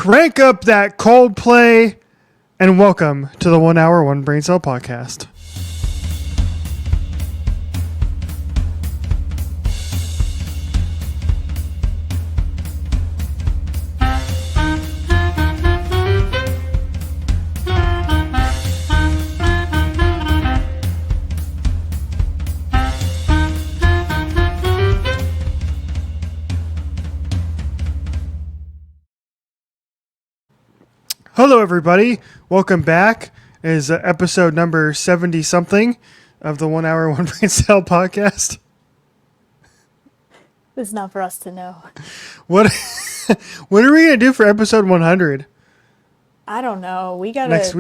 Crank up that Coldplay, and welcome to the 1 hour, 1 brain cell podcast. Hello, everybody. Welcome back. It is episode number 70-something of the 1 hour, 1 brain cell podcast. It's not for us to know. What are we going to do for episode 100? I don't know. We gotta next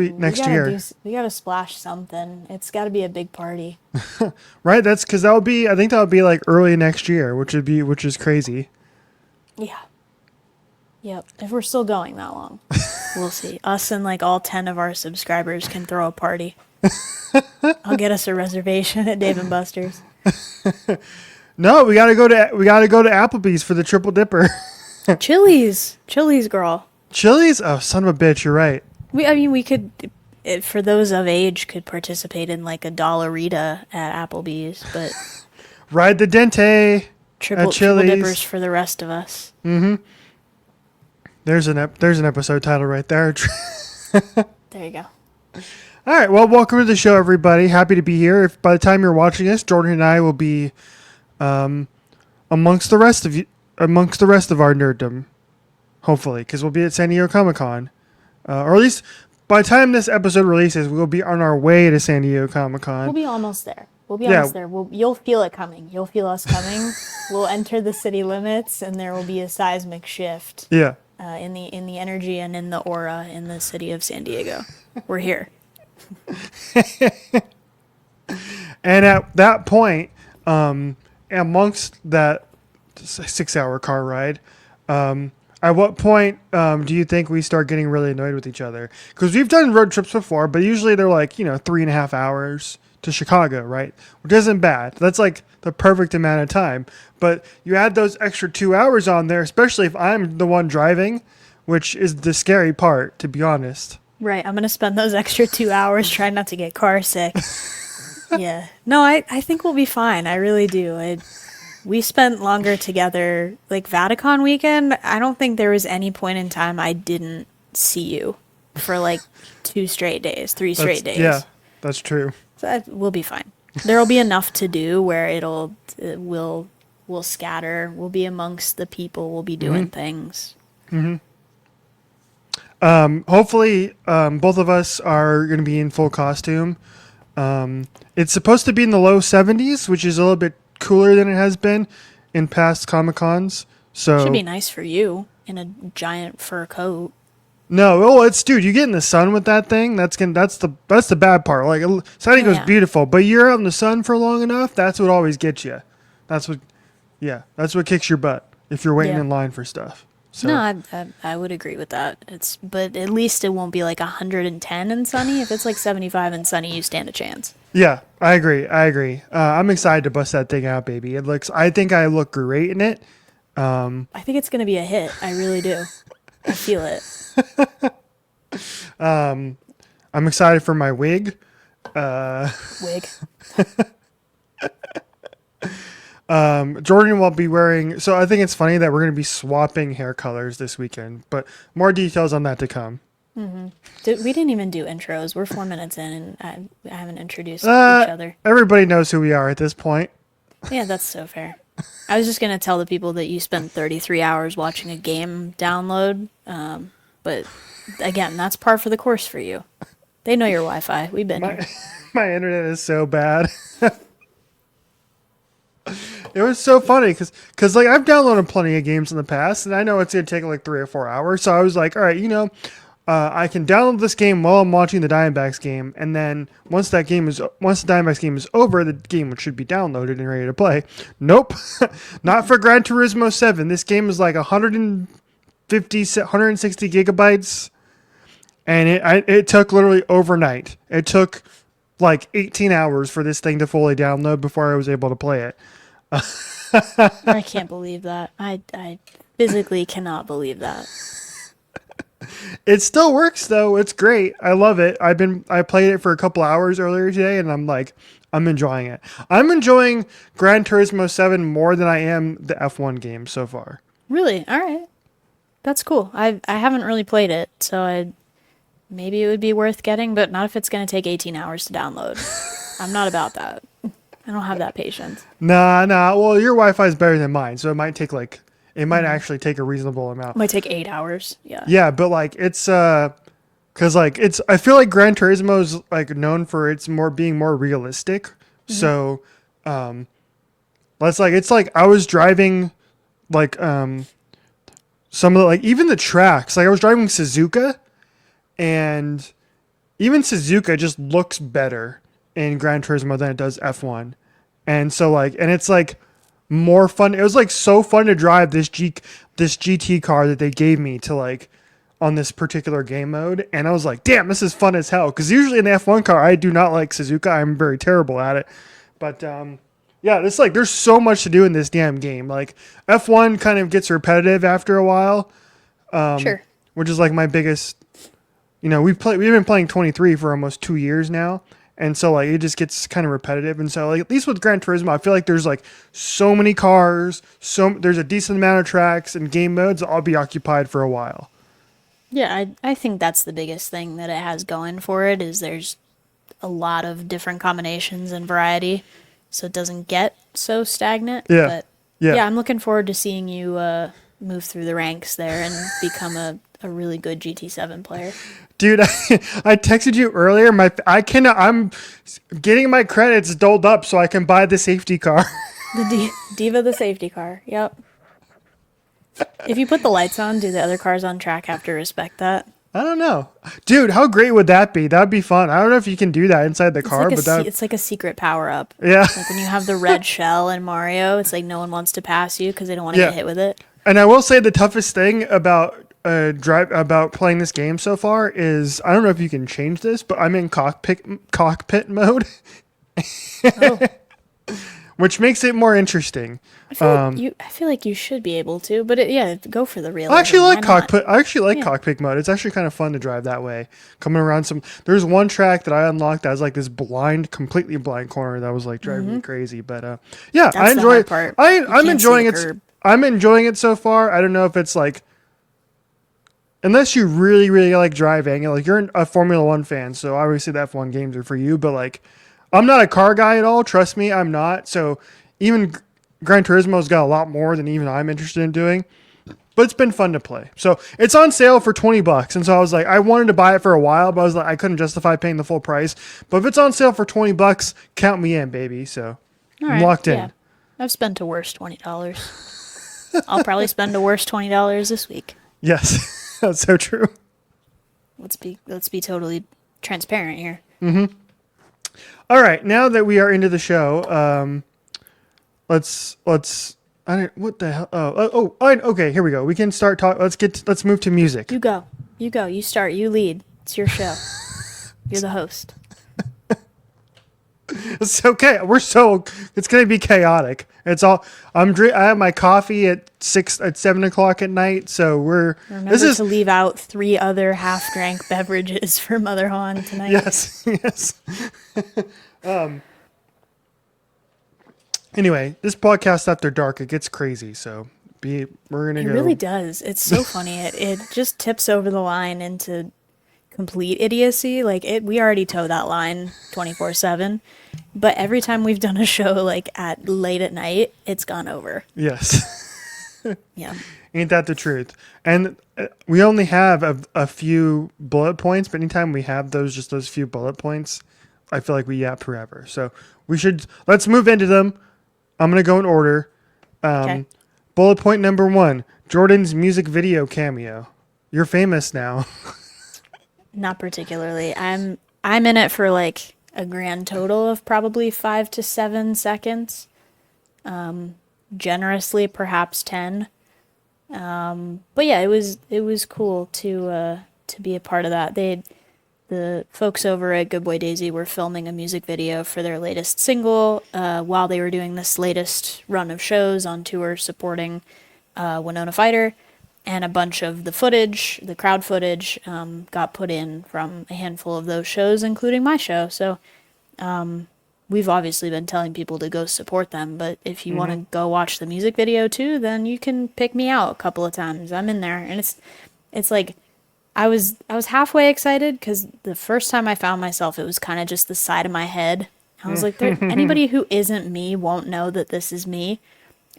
year. We gotta splash something. It's got to be a big party. Right? That's because I think that'll be like early next year, which is crazy. Yeah. Yep. If we're still going that long, we'll see. Us and like all 10 of our subscribers can throw a party. I'll get us a reservation at Dave and Buster's. No, we gotta go to Applebee's for the triple dipper. Chili's, girl. Chili's? Oh, son of a bitch! You're right. We could, for those of age, could participate in like a Dollarita at Applebee's, but ride the Dente. Triple dippers for the rest of us. Mm-hmm. There's an episode title right there. There you go. All right. Well, welcome to the show, everybody. Happy to be here. If by the time you're watching this, Jordan and I will be amongst the rest of our nerddom, hopefully, because we'll be at San Diego Comic-Con, or at least by the time this episode releases, we'll be on our way to San Diego Comic-Con. We'll be almost there. You'll feel it coming. You'll feel us coming. We'll enter the city limits, and there will be a seismic shift. Yeah. In the energy and in the aura in the city of San Diego. We're here. And at that point, amongst that 6-hour car ride, at what point do you think we start getting really annoyed with each other? Because we've done road trips before, but usually they're like, 3.5 hours to Chicago, right? Which isn't bad. That's like the perfect amount of time. But you add those extra 2 hours on there, especially if I'm the one driving, which is the scary part, to be honest. Right. I'm going to spend those extra 2 hours trying not to get car sick. Yeah. No, I think we'll be fine. I really do. We spent longer together. Like Vatican weekend, I don't think there was any point in time I didn't see you for like 3 straight days. Yeah, that's true. So we'll be fine. There'll be enough to do where we'll scatter. We'll be amongst the people. We'll be doing things. Mm-hmm. Hopefully, both of us are going to be in full costume. It's supposed to be in the low 70s, which is a little bit cooler than it has been in past Comic-Cons. So should be nice for you in a giant fur coat. No, dude, you get in the sun with that thing. That's the bad part. Like San Diego's beautiful, but you're out in the sun for long enough. That's what always gets you. That's what kicks your butt if you're waiting in line for stuff. So. No, I would agree with that. But at least it won't be like 110 and sunny. If it's like 75 and sunny, you stand a chance. Yeah, I agree. I'm excited to bust that thing out, baby. I think I look great in it. I think it's gonna be a hit. I really do. I feel it. I'm excited for my wig. Jordan will be wearing. So I think it's funny that we're going to be swapping hair colors this weekend, but more details on that to come. Mm-hmm. We didn't even do intros. We're 4 minutes in, and I haven't introduced each other. Everybody knows who we are at this point. Yeah, that's so fair. I was just going to tell the people that you spent 33 hours watching a game download, but again, that's par for the course for you. They know your Wi-Fi. We've been here. My internet is so bad. It was so funny because like I've downloaded plenty of games in the past, and I know it's gonna take like 3 or 4 hours. So I was like, all right, I can download this game while I'm watching the Diamondbacks game, and then once the Diamondbacks game is over, the game should be downloaded and ready to play. Nope, not for Gran Turismo 7. This game is like 160 gigabytes, and it took literally overnight. It took like 18 hours for this thing to fully download before I was able to play it. I can't believe that. I physically cannot believe that. It still works though. It's great. I love it. I played it for a couple hours earlier today, and I'm enjoying it. I'm enjoying Gran Turismo 7 more than I am the F1 game so far. Really? All right. That's cool. I haven't really played it, so maybe it would be worth getting, but not if it's going to take 18 hours to download. I'm not about that. I don't have that patience. Nah. Well, your Wi-Fi is better than mine, so it might actually take a reasonable amount. It might take 8 hours. Yeah. Yeah, but like it's cuz like I feel like Gran Turismo is like known for its being more realistic. So it's like I was driving like some of the, like even the tracks. Like I was driving Suzuka, and even Suzuka just looks better in Gran Turismo than it does F1. And so and it's like more fun. It was like so fun to drive this GT car that they gave me to like on this particular game mode. And I was like, damn, this is fun as hell. Cause usually in the F1 car, I do not like Suzuka. I'm very terrible at it. But, yeah, it's like there's so much to do in this damn game. Like F1 kind of gets repetitive after a while. Sure. Which is like my biggest, we've been playing 23 for almost 2 years now. And so like it just gets kind of repetitive. And so like at least with Gran Turismo, I feel like there's like so many cars, there's a decent amount of tracks and game modes that I'll be occupied for a while. Yeah, I think that's the biggest thing that it has going for it is there's a lot of different combinations and variety, so it doesn't get so stagnant. Yeah. But Yeah. I'm looking forward to seeing you move through the ranks there and become a really good GT7 player. Dude, I texted you earlier. I'm getting my credits doled up so I can buy the safety car. The Diva, the safety car. Yep. If you put the lights on, do the other cars on track have to respect that? I don't know. Dude, how great would that be? That would be fun. I don't know if you can do that inside the car, it's like a secret power up. Yeah. Like when you have the red shell in Mario, it's like no one wants to pass you because they don't want to get hit with it. And I will say the toughest thing about playing this game so far is I don't know if you can change this, but I'm in cockpit mode, which makes it more interesting. I feel like you should be able to, but go for the real. I actually like cockpit. I actually like cockpit mode. It's actually kind of fun to drive that way. Coming around there's one track that I unlocked that was like this completely blind corner that was like driving me crazy. But I enjoy it. I'm enjoying it. I'm enjoying it so far. I don't know if it's like. Unless you really, really like driving, like you're a Formula One fan, so obviously the F1 games are for you. But like, I'm not a car guy at all. Trust me, I'm not. So even Gran Turismo's got a lot more than even I'm interested in doing. But it's been fun to play. So it's on sale for $20, and so I was like, I wanted to buy it for a while, but I was like, I couldn't justify paying the full price. But if it's on sale for $20, count me in, baby. So I'm locked in. I've spent a worse $20. I'll probably spend a worse $20 this week. Yes. That's so true. Let's be totally transparent here. Mm-hmm. All right, now that we are into the show, let's. I don't. What the hell? Okay. Here we go. We can start talk. Let's move to music. You go. You start. You lead. It's your show. You're the host. It's okay. It's gonna be chaotic. It's all. I have my coffee at 7 o'clock at night. So Remember to leave out 3 other half-drank beverages for Mother Han tonight. Yes. Anyway, this podcast after dark, it gets crazy. So we're gonna go. It really does. It's so funny. It just tips over the line into complete idiocy. Like we already toe that line 24/7, but every time we've done a show like at late at night, it's gone over. Yes. Yeah. Ain't that the truth? And we only have a few bullet points, but anytime we have those few bullet points, I feel like we yap forever. So let's move into them. I'm going to go in order. Okay. Bullet point number 1, Jordan's music video cameo. You're famous now. Not particularly. I'm in it for like a grand total of probably 5 to 7 seconds. Generously, perhaps 10. But yeah, it was cool to be a part of that. The folks over at Good Boy Daisy were filming a music video for their latest single while they were doing this latest run of shows on tour supporting Winona Fighter. and a bunch of the footage, the crowd footage, got put in from a handful of those shows, including my show. So we've obviously been telling people to go support them, but if you want to go watch the music video too, then you can pick me out a couple of times. I'm in there, and it's like I was halfway excited because the first time I found myself, it was kind of just the side of my head. I was like, anybody who isn't me won't know that this is me.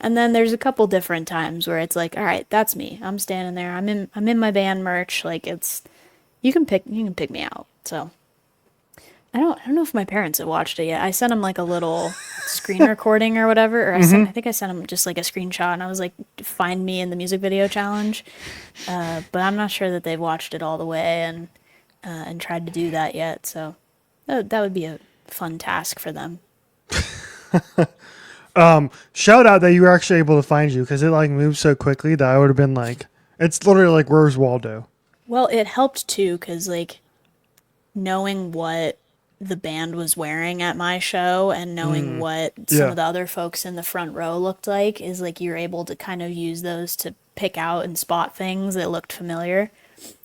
And then there's a couple different times where it's like, all right, that's me. I'm standing there. I'm in my band merch. Like you can pick me out. So I don't know if my parents have watched it yet. I sent them like a little screen recording or whatever, or I think I sent them just like a screenshot, and I was like, find me in the music video challenge. But I'm not sure that they've watched it all the way and tried to do that yet. So that would be a fun task for them. Shout out that you were actually able to find you, because it like moved so quickly that I would have been like, it's literally like, where's Waldo? Well, it helped too, because like knowing what the band was wearing at my show and knowing what some of the other folks in the front row looked like is like you're able to kind of use those to pick out and spot things that looked familiar.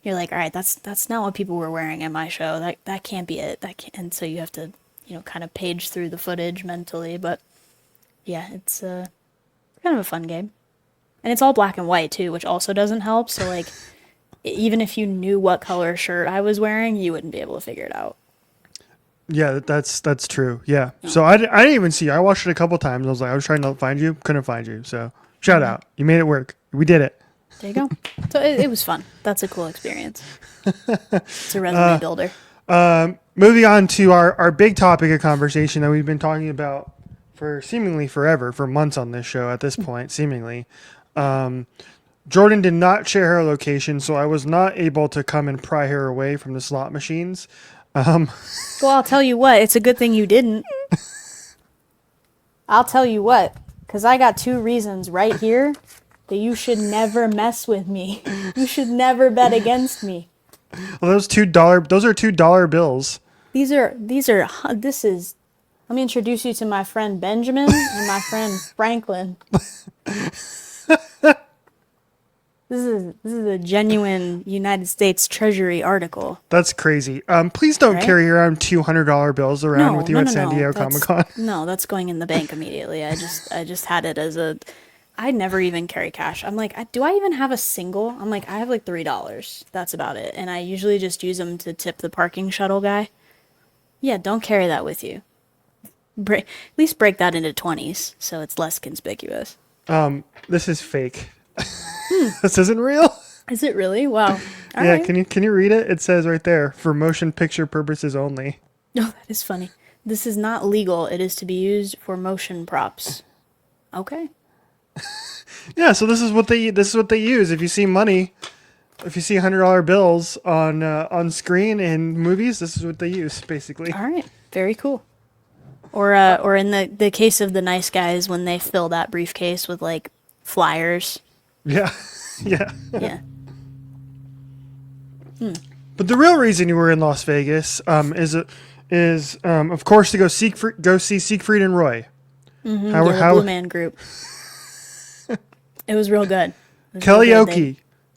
You're like, all right, that's not what people were wearing at my show. That can't be it. And so you have to, kind of page through the footage mentally, but yeah, it's kind of a fun game. And it's all black and white, too, which also doesn't help. So, like, even if you knew what color shirt I was wearing, you wouldn't be able to figure it out. Yeah, that's true. Yeah. So I didn't even see you. I watched it a couple times. I was like, I was trying to find you. Couldn't find you. So shout out. You made it work. We did it. There you go. So it was fun. That's a cool experience. It's a resume builder. Moving on to our big topic of conversation that we've been talking about for seemingly forever, for months on this show at this point, seemingly. Jordan did not share her location, so I was not able to come and pry her away from the slot machines. Well, I'll tell you what, it's a good thing you didn't. I'll tell you what, because I got 2 reasons right here that you should never mess with me. You should never bet against me. Well, those are $2 bills. This is, let me introduce you to my friend Benjamin and my friend Franklin. This is a genuine United States Treasury article. That's crazy. Please don't carry around $200 bills around with you at San Diego Comic-Con. No, that's going in the bank immediately. I just had it as I never even carry cash. I'm like, do I even have a single? I'm like, I have like $3. That's about it. And I usually just use them to tip the parking shuttle guy. Yeah, don't carry that with you. At least break that into 20s so it's less conspicuous. This is fake. This isn't real. Is it really? Wow. All yeah, right. can you read it? It says right there, for motion picture purposes only. Oh, that is funny. This is not legal. It is to be used for motion props. Okay. Yeah, so this is what they use. If you see money, if you see $100 bills on screen in movies, this is what they use, basically. All right. Very cool. Or in the case of the nice guys, when they fill that briefcase with like flyers. Yeah. Yeah. Yeah. But the real reason you were in Las Vegas is of course to go see Siegfried and Roy. Mm-hmm, the Blue Man Group. It was real good. Karaoke.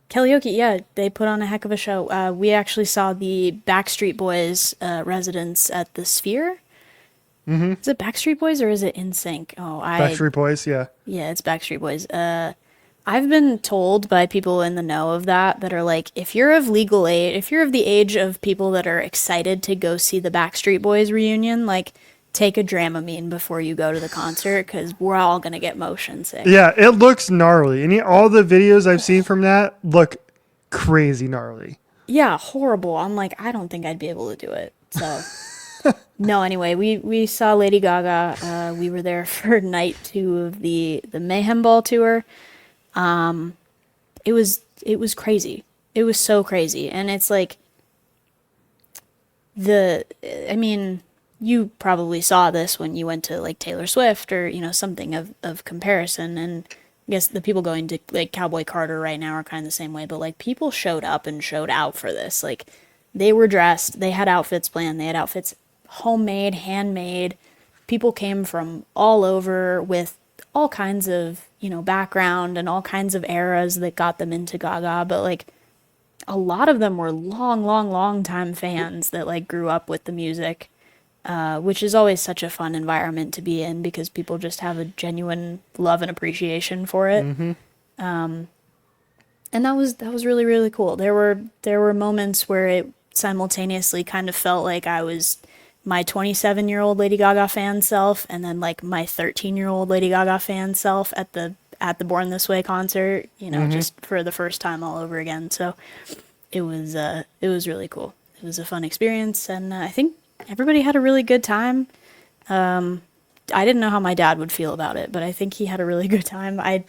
Karaoke, yeah. They put on a heck of a show. We actually saw the Backstreet Boys residence at the Sphere. Mm-hmm. Is it Backstreet Boys or is it NSYNC? Backstreet Boys, yeah. Yeah, it's Backstreet Boys. I've been told by people in the know of that are like, if you're of legal age, if you're of the age of people that are excited to go see the Backstreet Boys reunion, like, take a Dramamine before you go to the concert, because we're all going to get motion sick. Yeah, it looks gnarly. And all the videos I've seen from that look crazy gnarly. Yeah, horrible. I'm like, I don't think I'd be able to do it. So, no, anyway, we saw Lady Gaga. We were there for night 2 of the Mayhem Ball tour. It was crazy. It was so crazy. And it's like, you probably saw this when you went to like Taylor Swift or, something of comparison. And I guess the people going to like Cowboy Carter right now are kind of the same way, but like people showed up and showed out for this. Like they were dressed, they had outfits planned, they had outfits homemade, handmade. People came from all over with all kinds of, background and all kinds of eras that got them into Gaga, but like a lot of them were long, long, long time fans that like grew up with the music, which is always such a fun environment to be in because people just have a genuine love and appreciation for it. And that was really, really cool. There were moments where it simultaneously kind of felt like I was my 27-year-old Lady Gaga fan self and then like my 13-year-old Lady Gaga fan self at the Born This Way concert, just for the first time all over again. So it was really cool. It was a fun experience, and I think everybody had a really good time. I didn't know how my dad would feel about it, but I think he had a really good time. I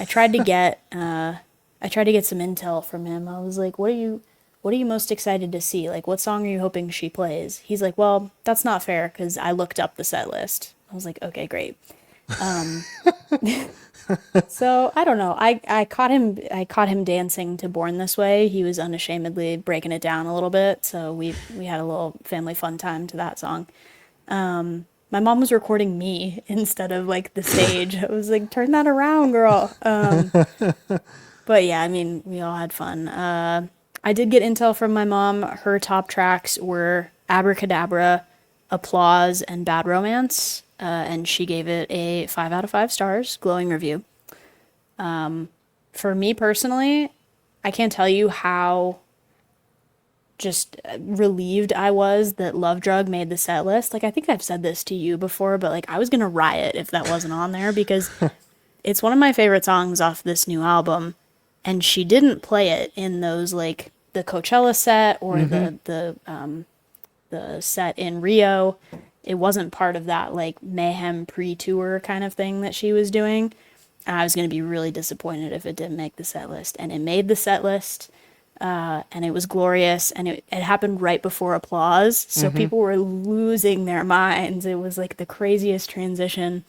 tried to get some intel from him. I was like, what are you most excited to see? Like, what song are you hoping she plays? He's like, well, that's not fair because I looked up the set list. I was like, okay, great. So I don't know. I caught him dancing to Born This Way. He was unashamedly breaking it down a little bit. So we had a little family fun time to that song. My mom was recording me instead of like the stage. I was like, turn that around, girl. But yeah, I mean, we all had fun. I did get intel from my mom. Her top tracks were Abracadabra, Applause, and Bad Romance. And she gave it a 5 out of 5 stars, glowing review. For me personally, I can't tell you how just relieved I was that Love Drug made the set list. Like, I think I've said this to you before, but like, I was gonna riot if that wasn't on there because it's one of my favorite songs off this new album. And she didn't play it in those, like, the Coachella set or the set in Rio. It wasn't part of that, like, Mayhem pre-tour kind of thing that she was doing. And I was going to be really disappointed if it didn't make the set list. And it made the set list, and it was glorious. And it happened right before Applause. So people were losing their minds. It was, like, the craziest transition.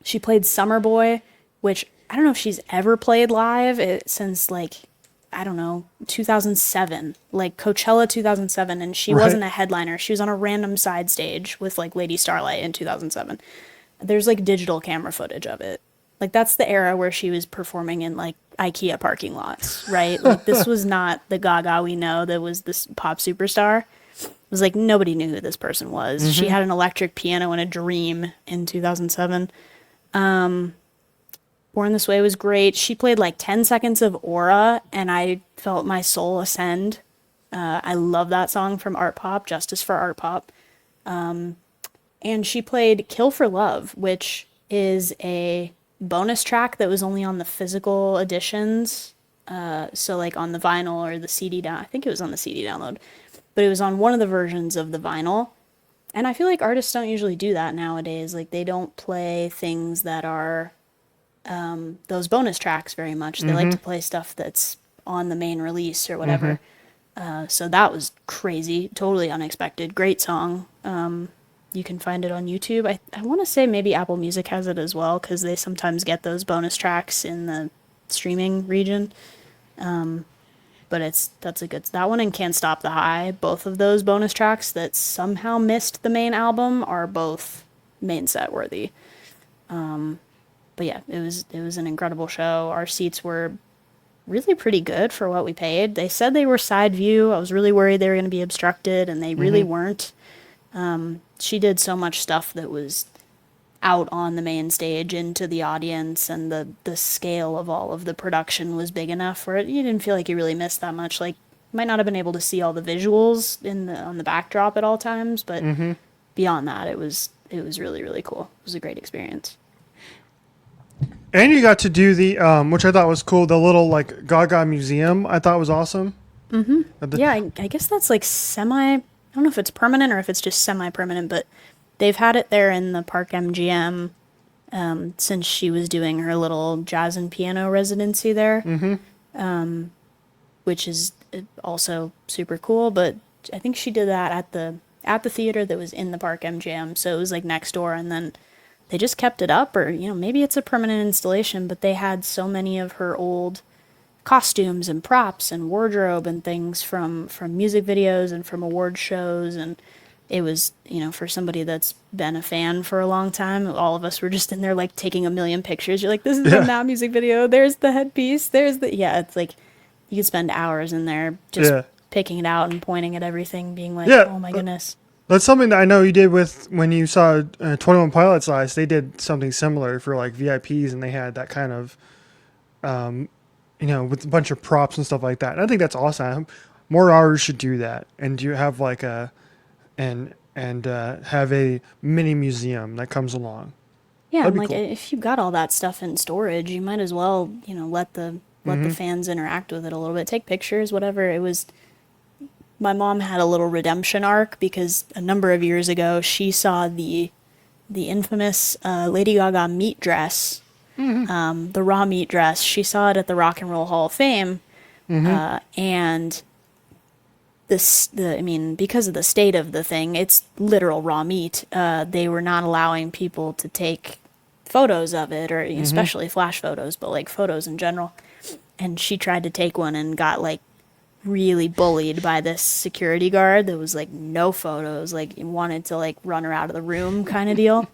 She played Summer Boy, which I don't know if she's ever played live since, like, I don't know, 2007, like Coachella 2007, and she wasn't a headliner. She was on a random side stage with, like, Lady Starlight in 2007. There's, like, digital camera footage of it. Like, that's the era where she was performing in, like, IKEA parking lots, right? Like, this was not the Gaga we know that was this pop superstar. It was, like, nobody knew who this person was. She had an electric piano in a dream in 2007. Born This Way was great. She played like 10 seconds of Aura, and I felt my soul ascend. I love that song from Art Pop, Justice for Art Pop. And she played Kill for Love, which is a bonus track that was only on the physical editions. So like on the vinyl or the CD down. I think it was on the CD download, but it was on one of the versions of the vinyl. And I feel like artists don't usually do that nowadays. Like, they don't play things that are those bonus tracks very much. They like to play stuff that's on the main release or whatever. So that was crazy, totally unexpected. Great song. You can find it on YouTube. I want to say maybe Apple Music has it as well because they sometimes get those bonus tracks in the streaming region. But that's a good. That one and Can't Stop the High, both of those bonus tracks that somehow missed the main album, are both main set worthy. But yeah, it was an incredible show. Our seats were really pretty good for what we paid. They said they were side view. I was really worried they were going to be obstructed, and they really weren't. She did so much stuff that was out on the main stage into the audience, and the scale of all of the production was big enough where you didn't feel like you really missed that much. Like, you might not have been able to see all the visuals on the backdrop at all times, but beyond that, it was really, really cool. It was a great experience. And you got to do the, which I thought was cool, the little, like, Gaga museum. I thought was awesome. Yeah, I guess that's like I don't know if it's permanent or if it's just semi-permanent, but they've had it there in the Park MGM since she was doing her little jazz and piano residency there, which is also super cool. But I think she did that at the theater that was in the Park MGM, so it was like next door, and then they just kept it up, or maybe it's a permanent installation, but they had so many of her old costumes and props and wardrobe and things from music videos and from award shows, and it was, for somebody that's been a fan for a long time, all of us were just in there like taking a million pictures. You're like, this is the Yeah. Now music video. There's the headpiece. It's like you could spend hours in there just Yeah. picking it out and pointing at everything, being like, Yeah. oh my goodness. That's something that I know you did with when you saw 21 Pilots last. They did something similar for like VIPs, and they had that kind of, with a bunch of props and stuff like that. And I think that's awesome. More artists should do that, and you have like have a mini museum that comes along. Yeah, That'd I'm be like, cool. if you got all that stuff in storage, you might as well, let the fans interact with it a little bit, take pictures, whatever. It was my mom had a little redemption arc because a number of years ago she saw the infamous Lady Gaga meat dress, the raw meat dress. She saw it at the Rock and Roll Hall of Fame, and because of the state of the thing, it's literal raw meat. They were not allowing people to take photos of it, or especially flash photos, but like photos in general. And she tried to take one and got like really bullied by this security guard that was like, no photos, like wanted to like run her out of the room kind of deal.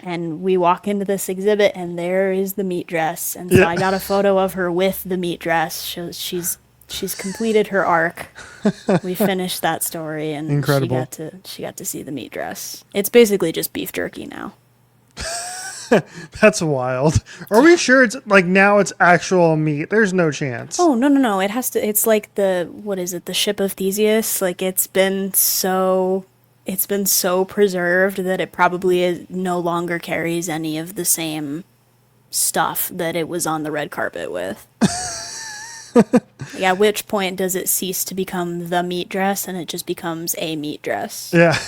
And we walk into this exhibit and there is the meat dress. And so I got a photo of her with the meat dress. She's completed her arc. We finished that story, and Incredible. she got to see the meat dress. It's basically just beef jerky now. That's wild. Are we sure it's like now it's actual meat? There's no chance. Oh, no. It has to, it's like what is it? The ship of Theseus. Like it's been so preserved that it probably no longer carries any of the same stuff that it was on the red carpet with. Like, at which point does it cease to become the meat dress and it just becomes a meat dress? Yeah.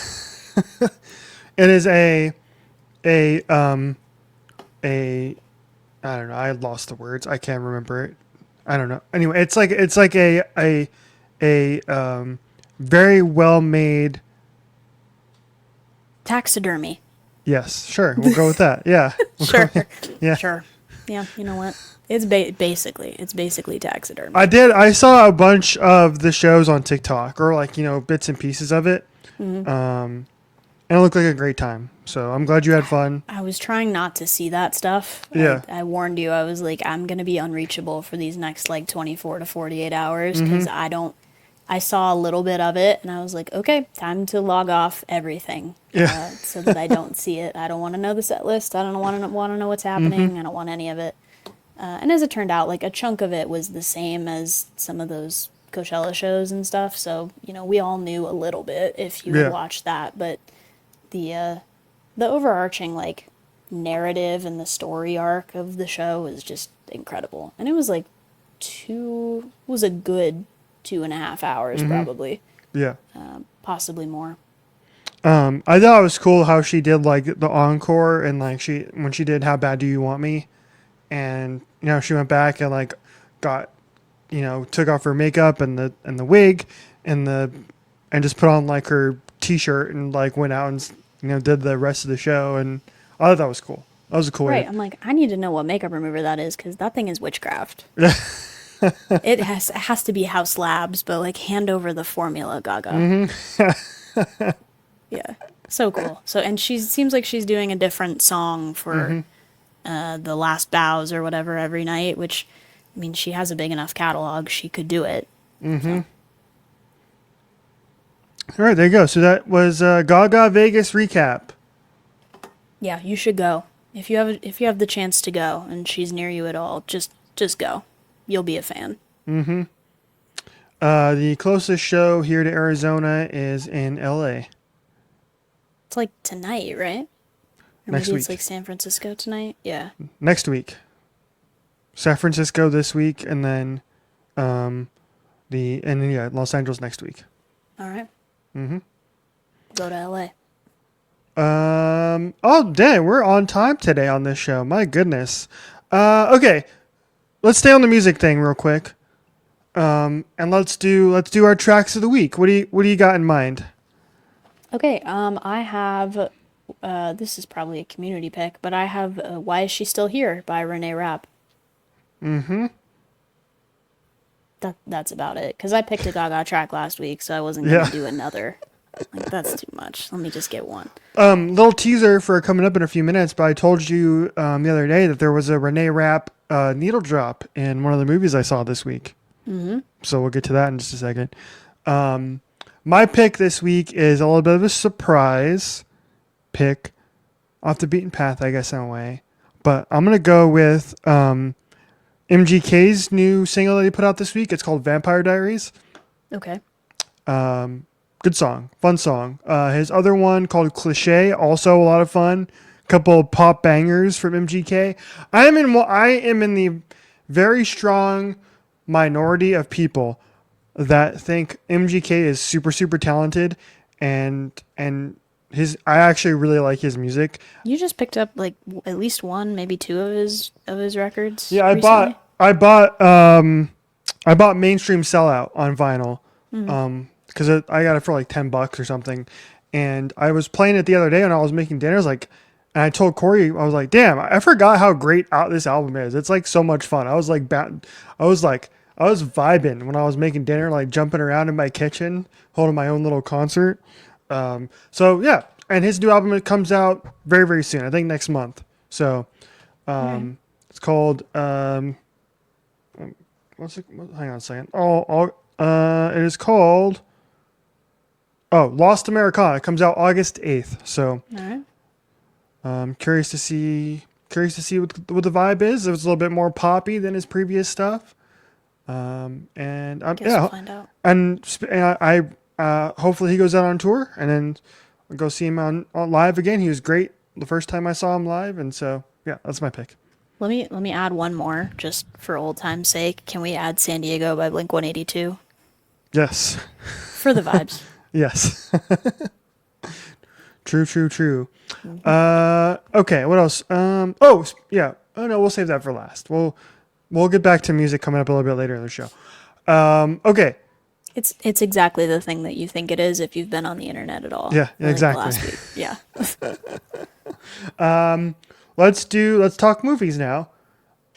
It is I don't know. I lost the words. I can't remember it. I don't know. Anyway, it's like a very well made. Taxidermy. Yes, sure. We'll go with that. Yeah. Sure. Yeah. Sure. Yeah, you know what? It's basically taxidermy. I saw a bunch of the shows on TikTok, or like, bits and pieces of it. And it looked like a great time. So I'm glad you had fun. I was trying not to see that stuff. Yeah. I warned you. I was like, I'm going to be unreachable for these next like 24 to 48 hours because I saw a little bit of it and I was like, okay, time to log off everything. Yeah. So that I don't see it. I don't want to know the set list. I don't want to know what's happening. I don't want any of it. And as it turned out, like a chunk of it was the same as some of those Coachella shows and stuff. So, we all knew a little bit if you had watched that, but the overarching like narrative and the story arc of the show was just incredible. And it was like a good 2.5 hours probably. Yeah. Possibly more. I thought it was cool how she did like the encore, and like when she did How Bad Do You Want Me, and she went back and like got took off her makeup and the wig and just put on like her t-shirt and like went out and did the rest of the show, and I thought that was cool. That was a cool Right. way. I'm like, I need to know what makeup remover that is because that thing is witchcraft. It has to be House Labs, but like hand over the formula, Gaga. Yeah. So cool. And she seems like she's doing a different song for the Last Bows or whatever every night, which, I mean, she has a big enough catalog. She could do it. So. All right, there you go. So that was Gaga Vegas recap. Yeah, you should go. If you have the chance to go and she's near you at all, just go. You'll be a fan. The closest show here to Arizona is in LA. It's like tonight, right? Or Next maybe week. it's like San Francisco tonight. Yeah. Next week. San Francisco this week, and then Los Angeles next week. All right. Go to LA. Oh dang, we're on time today on this show. My goodness. Okay. Let's stay on the music thing real quick. And let's do our tracks of the week. What do you got in mind? Okay, I have, this is probably a community pick, but I have Why Is She Still Here by Renee Rapp. That's about it, because I picked a Gaga track last week, so I wasn't going to do another. Like, that's too much. Let me just get one. Little teaser for coming up in a few minutes, but I told you the other day that there was a Renee Rapp needle drop in one of the movies I saw this week. Mm-hmm. So we'll get to that in just a second. My pick this week is a little bit of a surprise pick, off the beaten path, I guess, in a way. But I'm going to go with MGK's new single that he put out this week. It's called Vampire Diaries. Okay. Good song, fun song. His other one called Cliche, also a lot of fun. Couple of pop bangers from MGK. I am in the very strong minority of people that think MGK is super, super talented, and I actually really like his music. You just picked up like at least one, maybe two of his records. Yeah, recently? I bought Mainstream Sellout on vinyl. Because I got it for like $10 or something, and I was playing it the other day when I was making dinner. And I told Corey, I was like, "Damn, I forgot how great this album is. It's like so much fun." I was vibing when I was making dinner, like jumping around in my kitchen, holding my own little concert. So yeah, and his new album, it comes out very, very soon. I think next month. So, it's called what's it? Hang on a second. It is called. Oh, Lost Americana. It comes out August 8th. So, All right. Curious to see what the vibe is. It was a little bit more poppy than his previous stuff. And Guess we'll find out. And I hopefully he goes out on tour, and then I'll go see him on live again. He was great the first time I saw him live, and so yeah, that's my pick. Let me add one more just for old time's sake. Can we add San Diego by Blink-182? Yes. For the vibes. Yes. True. Okay, what else? Yeah. Oh no, we'll save that for last. We'll get back to music coming up a little bit later in the show. Okay. It's exactly the thing that you think it is if you've been on the internet at all. Yeah, Like exactly. last week. Yeah. Let's talk movies now.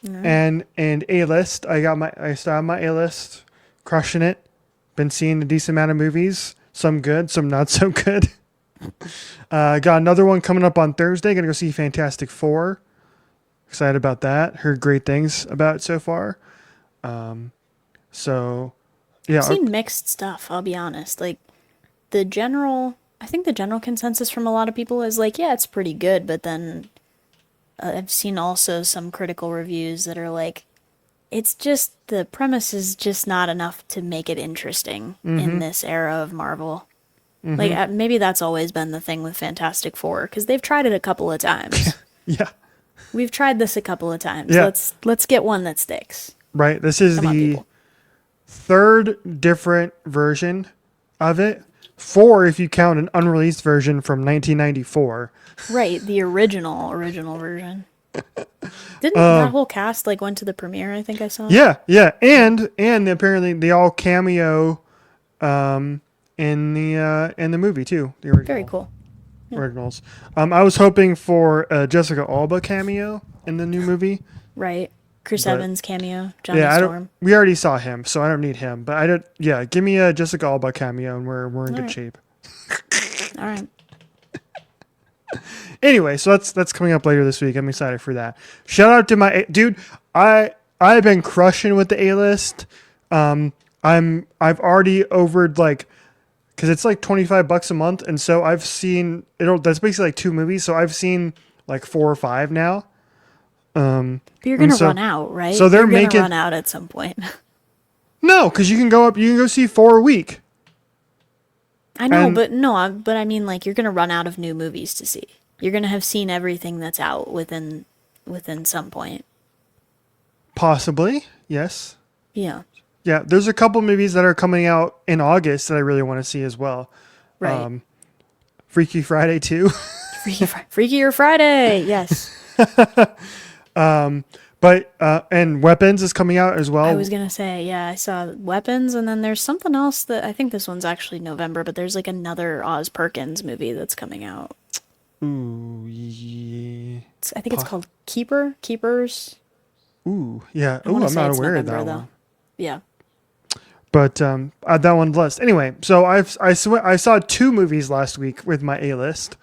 And A-list. I still have my A-list, crushing it. Been seeing a decent amount of movies. Some good, some not so good. Got another one coming up on Thursday. Gonna go see Fantastic Four. Excited about that. Heard great things about it so far. So, yeah. I've seen mixed stuff, I'll be honest. Like, I think the general consensus from a lot of people is like, yeah, it's pretty good, but then I've seen also some critical reviews that are like, it's just, the premise is just not enough to make it interesting in this era of Marvel. Like, maybe that's always been the thing with Fantastic Four, because they've tried it a couple of times. Yeah. We've tried this a couple of times. Yeah. Let's get one that sticks. Right. This is Come on, the people. third different version of it. 4 if you count an unreleased version from 1994. Right, the original version. Didn't that whole cast like went to the premiere? I think I saw. Yeah, and apparently they all cameo in the movie too. The original. Very cool. Originals. I was hoping for Jessica Alba cameo in the new movie. Right, Chris But- Evans cameo, Johnny Yeah, Storm. we already saw him, so I don't need him. But I don't. Yeah, give me a Jessica Alba cameo, and we're in good Alright. shape. All right. Anyway, so that's coming up later this week. I'm excited for that. Shout out to my dude. I've been crushing with the A-list. I've already overed like, because it's like $25 a month, and so I've seen it. That's basically like 2 movies. So I've seen like 4 or 5 now. But you're gonna so- run out, right? so they're you're making- gonna run out at some point. No, because you can go see 4 a week. I know, And- but I mean, like, you're gonna run out of new movies to see. You're gonna have seen everything that's out within some point. Possibly, yes. Yeah. Yeah, there's a couple movies that are coming out in August that I really want to see as well. Right. Freaky Friday 2. Freakier Friday. Yes. But and Weapons is coming out as well. I was gonna say, yeah, I saw Weapons, and then there's something else that I think this one's actually November, but there's like another Oz Perkins movie that's coming out. Ooh, yeah. I think it's called Keepers. Ooh, yeah. I Ooh, wanna I'm say not it's aware of November, that though. one. Yeah. But add that one to the list. Anyway, so I saw 2 movies last week with my A list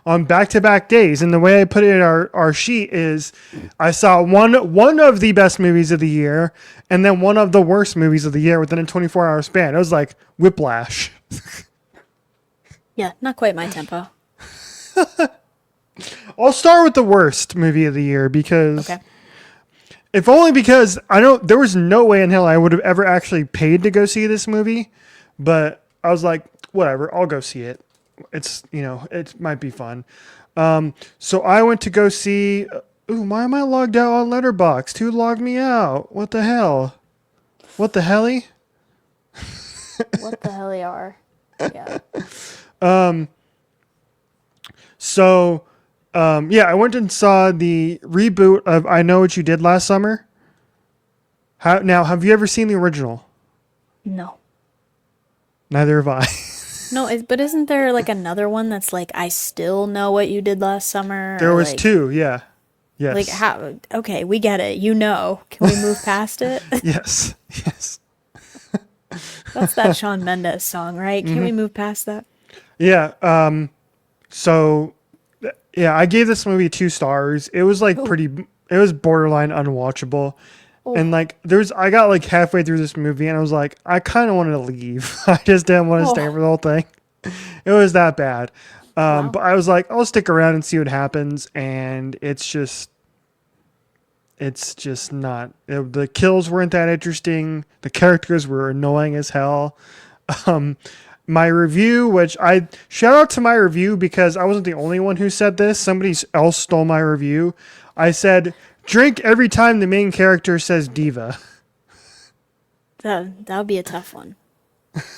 on back-to-back days, and the way I put it in our sheet is I saw one of the best movies of the year, and then one of the worst movies of the year within a 24-hour span. It was like Whiplash. Yeah, not quite my tempo. I'll start with the worst movie of the year because, Okay. if only because there was no way in hell I would have ever actually paid to go see this movie, but I was like, whatever, I'll go see it. It's, it might be fun. So I went to go see, why am I logged out on Letterboxd? Who logged me out? What the hell? What the helly? What the hell they are? Yeah. So, I went and saw the reboot of I Know What You Did Last Summer. Now, have you ever seen the original? No. Neither have I. No, but isn't there like another one that's like I Still Know What You Did Last Summer? There was like, 2, yeah. Yes. Like how? Okay, we get it. Can we move past it? Yes. Yes. That's that Shawn Mendes song, right? Can we move past that? Yeah. So, I gave this movie 2 stars. It was like it was borderline unwatchable. Oh. And like, I got like halfway through this movie and I was like, I kind of wanted to leave. I just didn't want to stay for the whole thing. It was that bad. Wow. But I was like, I'll stick around and see what happens. And it's just not, the kills weren't that interesting. The characters were annoying as hell. My review, which shout out to my review because I wasn't the only one who said this. Somebody else stole my review. I said, drink every time the main character says diva. That would be a tough one.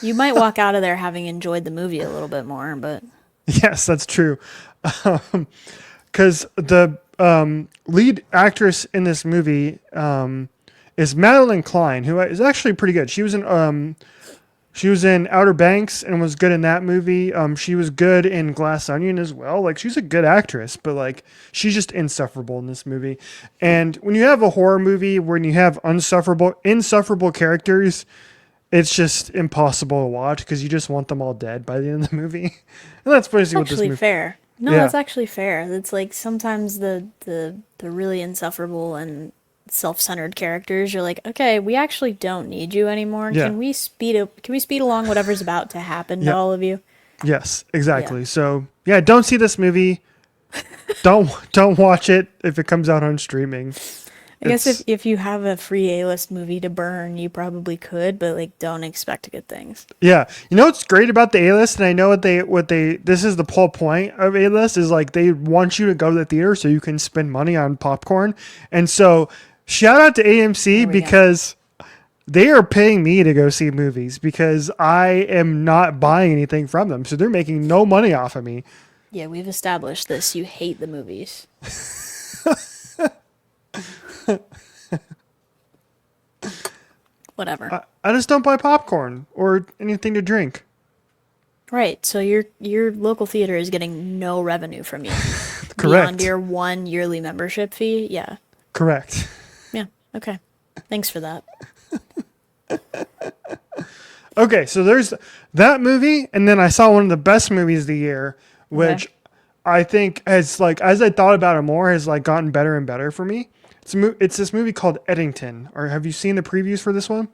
You might walk out of there having enjoyed the movie a little bit more, but Yes, that's true. Because the lead actress in this movie is Madeline Klein, who is actually pretty good. She was in Outer Banks and was good in that movie. She was good in Glass Onion as well. Like, she's a good actress, but like, she's just insufferable in this movie. And when you have a horror movie when you have insufferable characters, it's just impossible to watch because you just want them all dead by the end of the movie. And that's basically what this actually movie. fair. No, Yeah. that's actually fair. It's like sometimes the really insufferable and self-centered characters, you're like, okay, we actually don't need you anymore. Yeah. Can we speed along whatever's about to happen to Yeah. all of you? Yes, exactly. Yeah. So don't see this movie. don't watch it if it comes out on streaming. I guess if you have a free A-list movie to burn, you probably could, but like don't expect good things. Yeah. You know what's great about the A-list, and I know this is the whole point of A-list, is like they want you to go to the theater so you can spend money on popcorn. And so shout out to AMC because they are paying me to go see movies because I am not buying anything from them. So they're making no money off of me. Yeah, we've established this. You hate the movies. Whatever. I just don't buy popcorn or anything to drink. Right. So your local theater is getting no revenue from you. Correct. Beyond your 1 yearly membership fee. Yeah. Correct. Yeah. Okay. Thanks for that. Okay, so there's that movie, and then I saw one of the best movies of the year, which I think has, like, as I thought about it more, has like gotten better and better for me. It's this movie called Eddington. Or have you seen the previews for this one?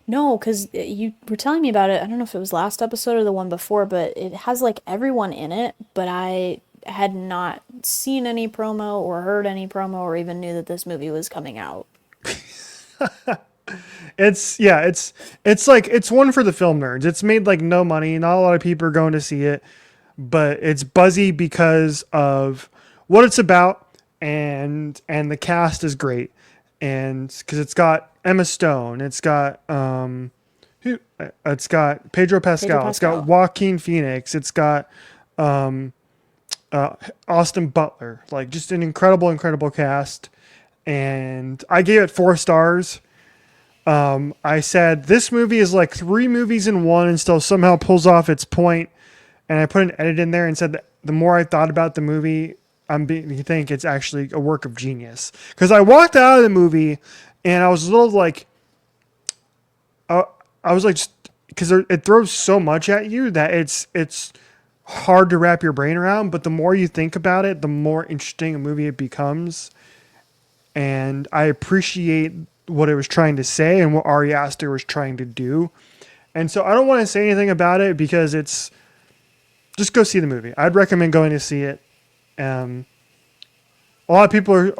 No, because you were telling me about it. I don't know if it was last episode or the one before, but it has like everyone in it. But I had not seen any promo or heard any promo or even knew that this movie was coming out. It's like, it's one for the film nerds. It's made like no money. Not a lot of people are going to see it, but it's buzzy because of what it's about, and the cast is great. And because it's got Emma Stone, it's got it's got Pedro Pascal, it's got Joaquin Phoenix, it's got Austin Butler, like just an incredible cast. And I gave it 4 stars. I said this movie is like 3 movies in one and still somehow pulls off its point. And I put an edit in there and said that the more I thought about the movie, you think it's actually a work of genius. Because I walked out of the movie and I was a little like, I, I was like, because it throws so much at you that it's hard to wrap your brain around. But the more you think about it, the more interesting a movie it becomes. And I appreciate what it was trying to say and what Ari Aster was trying to do. And so I don't want to say anything about it because it's just go see the movie. I'd recommend going to see it. A lot of people are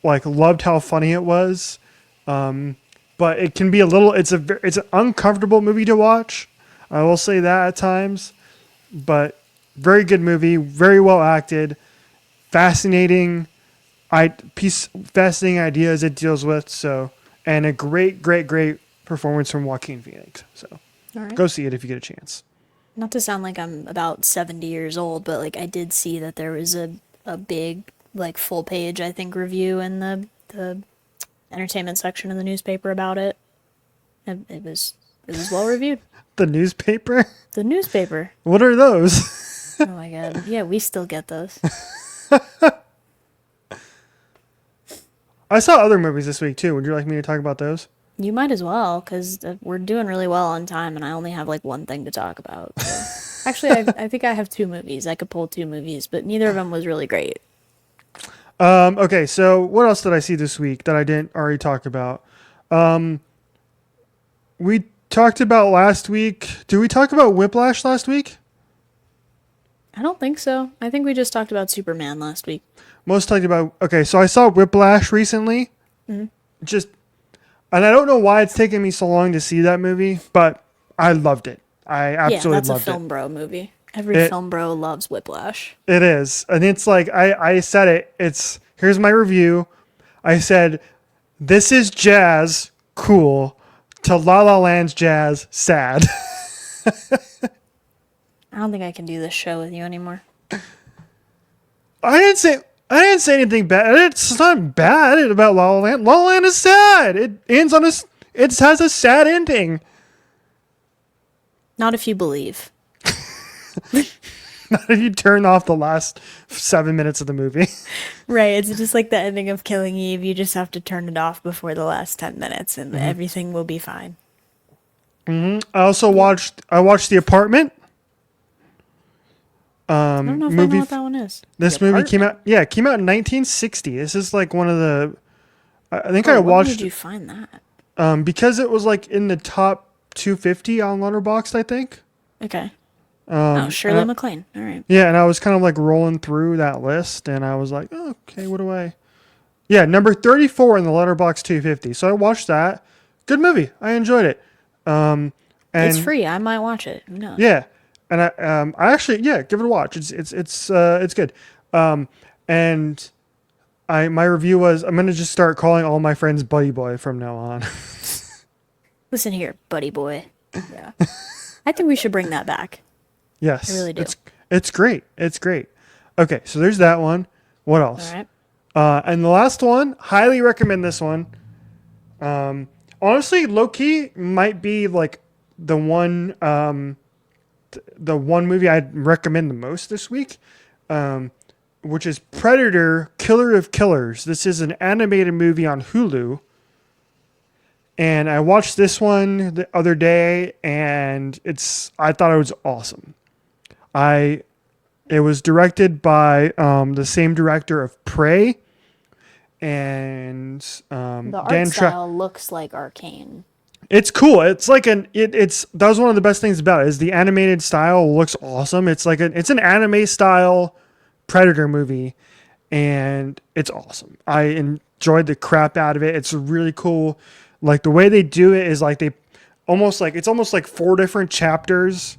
like loved how funny it was, but it can be a little. It's an uncomfortable movie to watch. I will say that at times, but very good movie, very well acted, fascinating. Fascinating ideas it deals with. So, and a great performance from Joaquin Phoenix. So, All right. go see it if you get a chance. Not to sound like I'm about 70 years old, but like I did see that there was a big like full page I think review in the entertainment section of the newspaper about it. It was well reviewed. The newspaper? The newspaper. What are those? Oh my god. Yeah, we still get those. I saw other movies this week too. Would you like me to talk about those? You might as well, because we're doing really well on time, and I only have like one thing to talk about. So. Actually, I think I have two movies. I could pull two movies, but neither of them was really great. Okay, so what else did I see this week that I didn't already talk about? We talked about last week. Did we talk about Whiplash last week? I don't think so. I think we just talked about Superman last week. Most talked about. Okay, so I saw Whiplash recently. Mm-hmm. And I don't know why it's taken me so long to see that movie, but I loved it. I absolutely loved it. That's a film bro movie. Every film bro loves Whiplash. It is. And it's like, I said it. Here's my review. I said, this is jazz, cool, to La La Land's jazz, sad. I don't think I can do this show with you anymore. I didn't say anything bad. It's not bad about La La Land. La La Land is sad. It ends on it has a sad ending. Not if you believe. Not if you turn off the last 7 minutes of the movie. Right, it's just like the ending of Killing Eve. You just have to turn it off before the last 10 minutes and everything will be fine. Mm-hmm. I watched The Apartment. I don't know if I know what that one is. This movie came out in 1960. This is like one of the I think I watched. Where did you find that? Because it was like in the top 250 on Letterboxd, I think. Okay. Shirley MacLaine. All right. Yeah, and I was kind of like rolling through that list, and I was like, oh, okay, what do I? Yeah, number 34 in the Letterboxd 250. So I watched that. Good movie. I enjoyed it. And it's free. I might watch it. Who knows? Yeah, and I actually give it a watch. It's good. And my review was I'm gonna just start calling all my friends Buddy Boy from now on. Listen here, Buddy Boy. Yeah, I think we should bring that back. Yes, I really do. It's great. It's great. Okay, so there's that one. What else? All right. And the last one, highly recommend this one. Honestly, low key might be like the one movie I'd recommend the most this week, which is Predator: Killer of Killers. This is an animated movie on Hulu. And I watched this one the other day, and I thought it was awesome. It was directed by the same director of Prey, and the art style looks like Arcane. It's cool. It's like that was one of the best things about it is the animated style looks awesome. It's like it's an anime style Predator movie, and it's awesome. I enjoyed the crap out of it. It's really cool. Like the way they do it is like it's almost like 4 different chapters,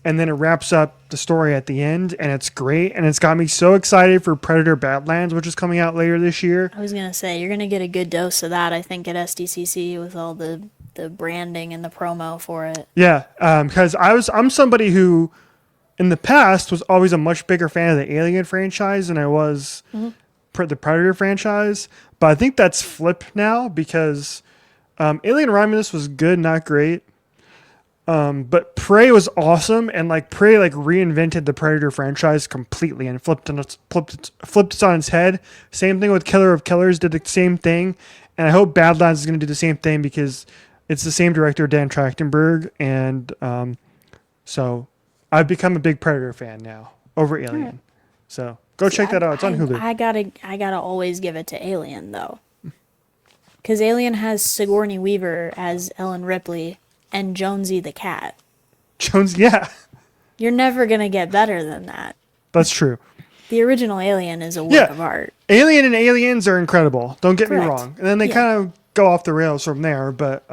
and then it wraps up the story at the end, and it's great. And it's got me so excited for Predator Badlands, which is coming out later this year. I was gonna say you're gonna get a good dose of that, I think, at SDCC with all the branding and the promo for it. Yeah, because I'm somebody who, in the past, was always a much bigger fan of the Alien franchise than I was the Predator franchise. But I think that's flipped now because Alien Romulus was good, not great. But Prey was awesome, and like Prey like reinvented the Predator franchise completely and flipped it on its head. Same thing with Killer of Killers, did the same thing, and I hope Badlands is going to do the same thing because It's the same director, Dan Trachtenberg, and so I've become a big Predator fan now over Alien. Right. So go check that out. It's on Hulu. I gotta always give it to Alien though, because Alien has Sigourney Weaver as Ellen Ripley and Jonesy the cat. Jones, yeah, You're never gonna get better than that. that's true. The original Alien is a work of art. Alien and Aliens are incredible. Don't get me Correct. wrong. And then they kind of go off the rails from there, but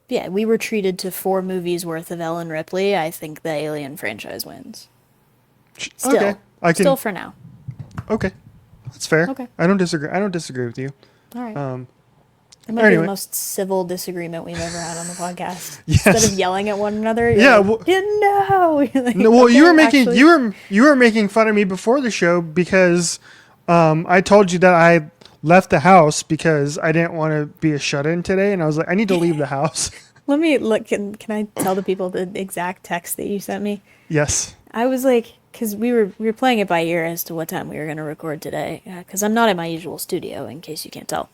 Yeah, we were treated to 4 movies worth of Ellen Ripley. I think the Alien franchise wins. Still, okay, still for now. Okay, that's fair. Okay. I don't disagree with you. All right. It might be anyway. the most civil disagreement we've ever had on the podcast. Yes. Instead of yelling at one another, Yeah, like, no. Like, No, well, okay, you were making actually- you were making fun of me before the show because I told you that I left the house because I didn't want to be a shut-in today, and I was like, I need to leave the house. Let me look. Can I tell the people the exact text that you sent me? Yes. I was like, because we were playing it by ear as to what time we were going to record today. Because I'm not in my usual studio, in case you can't tell.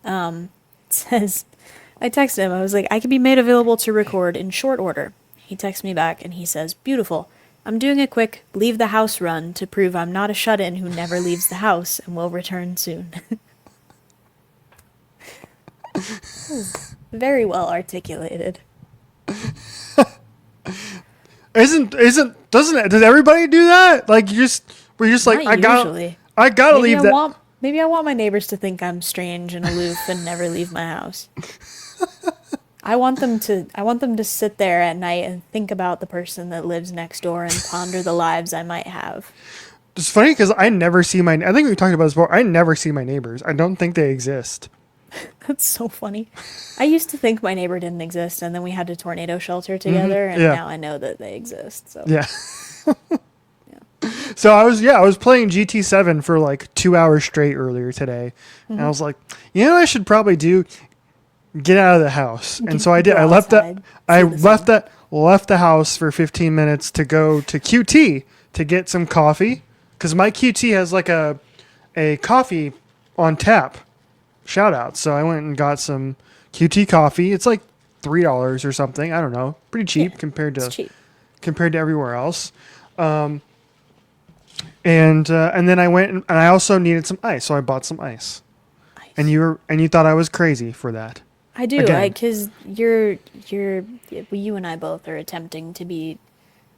It says, I texted him. I was like, I can be made available to record in short order. He texts me back and he says, beautiful. I'm doing a quick leave the house run to prove I'm not a shut-in who never leaves the house and will return soon. Very well articulated. Doesn't it? Does everybody do that? Like we're just like, Not usually. I gotta leave that. Maybe I want my neighbors to think I'm strange and aloof and never leave my house. I want them to sit there at night and think about the person that lives next door and ponder the lives I might have. It's funny because I never see I think we talked about this before. I never see my neighbors. I don't think they exist. That's so funny. I used to think my neighbor didn't exist, and then we had to tornado shelter together, and now I know that they exist. So yeah. So I was playing GT7 for like 2 hours straight earlier today, and I was like, I should probably get out of the house, and so I did. Left the house for 15 minutes to go to QT to get some coffee because my QT has like a coffee on tap. Shout out. So I went and got some QT coffee. It's like $3 or something. I don't know. Pretty cheap compared to everywhere else. And then I went and I also needed some ice, so I bought some ice. And you thought I was crazy for that. I do, because you and I both are attempting to be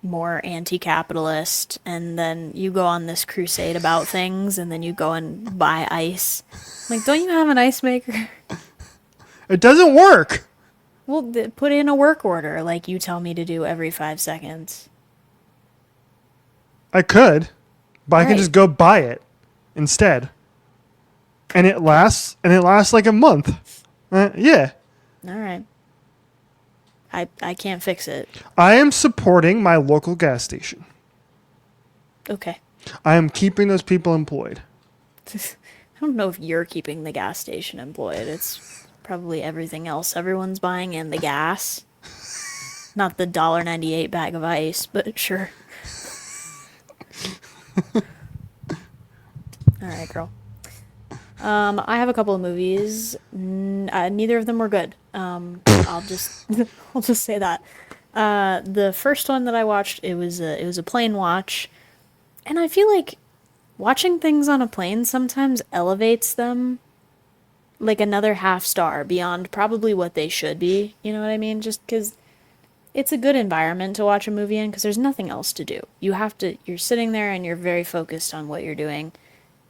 more anti-capitalist, and then you go on this crusade about things, and then you go and buy ice. Like, don't you have an ice maker? It doesn't work. Well, put in a work order like you tell me to do every 5 seconds. I could, but I can Right. just go buy it instead. And it lasts like a month. Yeah. All right. I can't fix it. I am supporting my local gas station. Okay. I am keeping those people employed. I don't know if you're keeping the gas station employed. It's probably everything else everyone's buying and the gas. Not the $1.98 bag of ice, but sure. All right, girl. I have a couple of movies. Neither of them were good. I'll just say that. The first one that I watched, it was a plane watch, and I feel like watching things on a plane sometimes elevates them like another half star beyond probably what they should be. You know what I mean? Just because it's a good environment to watch a movie in because there's nothing else to do. You're sitting there and you're very focused on what you're doing.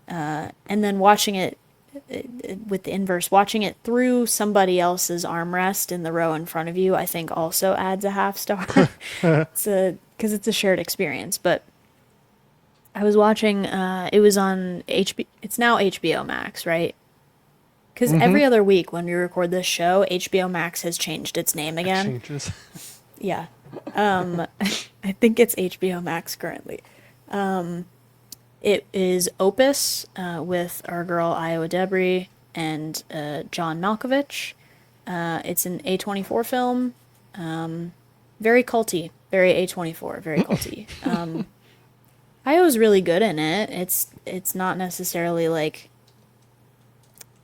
And then watching it with the inverse, watching it through somebody else's armrest in the row in front of you, I think also adds a half star. Because it's a shared experience. But I was watching, it was on it's now HBO Max, right? Because every other week when we record this show, HBO Max has changed its name again. Changes. Yeah. I think it's HBO Max currently. It is Opus with our girl Iowa Debris and John Malkovich. It's an A24 film. Very culty. Very A24. Very culty. Iowa's really good in it. It's not necessarily like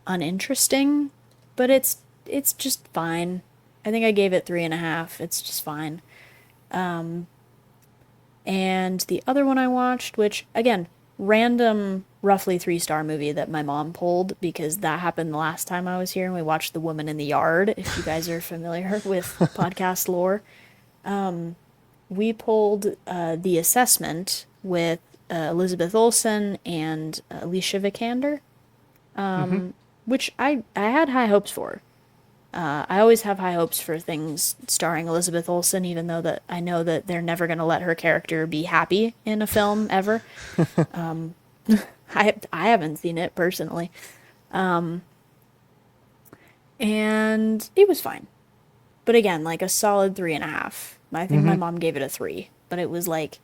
uninteresting, but it's just fine. I think I gave it 3.5. It's just fine. And the other one I watched, which again, random roughly 3-star movie that my mom pulled because that happened the last time I was here and we watched The Woman in the Yard, if you guys are familiar with podcast lore. We pulled The Assessment with Elizabeth Olsen and Alicia Vikander, which I had high hopes for. I always have high hopes for things starring Elizabeth Olsen, even though that I know that they're never going to let her character be happy in a film ever. I haven't seen it personally, and it was fine. But again, like a solid 3.5. I think my mom gave it a 3, but it was like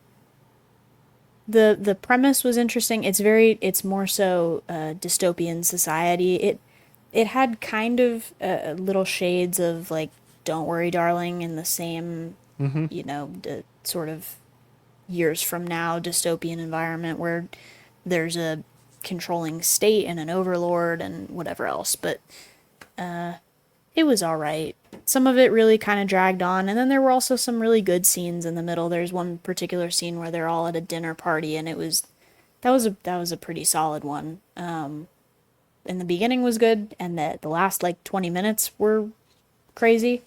the premise was interesting. It's more so dystopian society. It had kind of little shades of like Don't Worry Darling in the same sort of years from now dystopian environment where there's a controlling state and an overlord and whatever else, but it was all right. Some of it really kind of dragged on, and then there were also some really good scenes in the middle. There's one particular scene where they're all at a dinner party, and that was a pretty solid one. In the beginning was good, and the last like 20 minutes were crazy,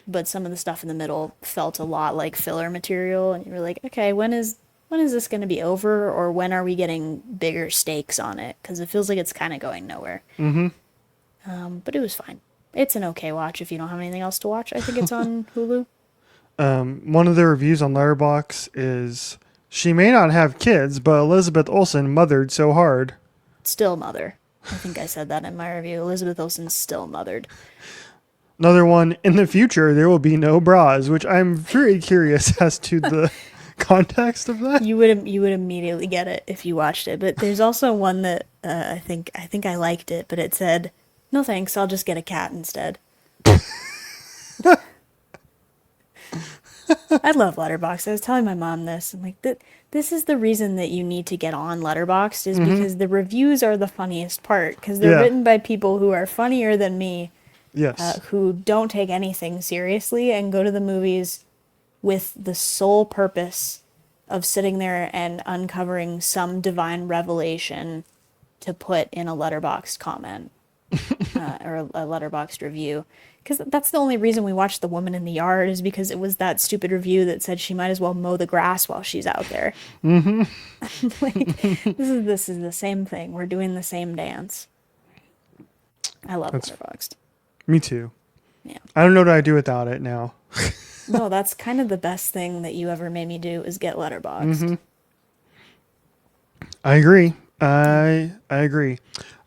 but some of the stuff in the middle felt a lot like filler material, and you were like, okay, when is this going to be over, or when are we getting bigger stakes on it? Because it feels like it's kind of going nowhere. But it was fine. It's an okay watch if you don't have anything else to watch. I think it's on Hulu. One of the reviews on Letterboxd is, she may not have kids, but Elizabeth Olsen mothered so hard. Still mother. I think I said that in my review. Elizabeth Olsen's still mothered. Another one, in the future, there will be no bras, which I'm very curious as to the context of that. You would immediately get it if you watched it. But there's also one that I think I liked it, but it said, no thanks, I'll just get a cat instead. I love Letterboxd. I was telling my mom this. I'm like, this is the reason that you need to get on Letterboxd is because the reviews are the funniest part because they're written by people who are funnier than me. Yes. Who don't take anything seriously and go to the movies with the sole purpose of sitting there and uncovering some divine revelation to put in a Letterboxd comment or a Letterboxd review. Because that's the only reason we watched The Woman in the Yard is because it was that stupid review that said she might as well mow the grass while she's out there. Like, this is the same thing. We're doing the same dance. I love Letterboxd. Me too. Yeah. I don't know what I'd do without it now. No, that's kind of the best thing that you ever made me do is get Letterboxd. I agree. I agree.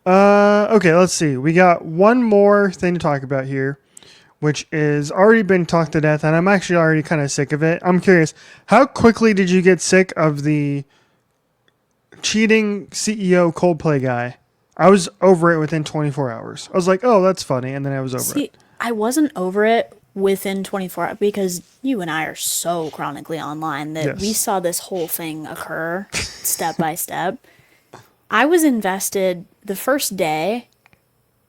Okay, let's see. We got one more thing to talk about here, which is already been talked to death, and I'm actually already kind of sick of it. I'm curious, how quickly did you get sick of the cheating CEO Coldplay guy? I was over it within 24 hours. I was like, oh, that's funny, and then I was over it. I wasn't over it within 24 hours because you and I are so chronically online that we saw this whole thing occur step by step. I was invested the first day.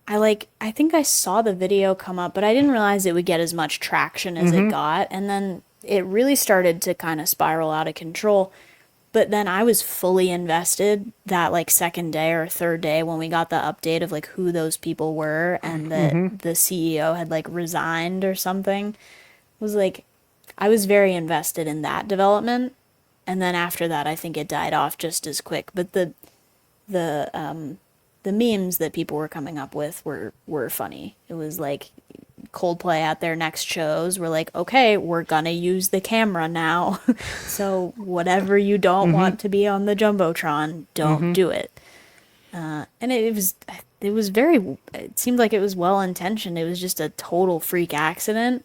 I think I saw the video come up, but I didn't realize it would get as much traction as it got. And then it really started to kind of spiral out of control. But then I was fully invested that like second day or third day when we got the update of like who those people were and that the CEO had like resigned or something. It was like, I was very invested in that development. And then after that, I think it died off just as quick. But the memes that people were coming up with were funny. It was like Coldplay at their next shows were like, okay, we're gonna use the camera now. So whatever you don't want to be on the Jumbotron, don't do it. And it seemed like it was well intentioned. It was just a total freak accident.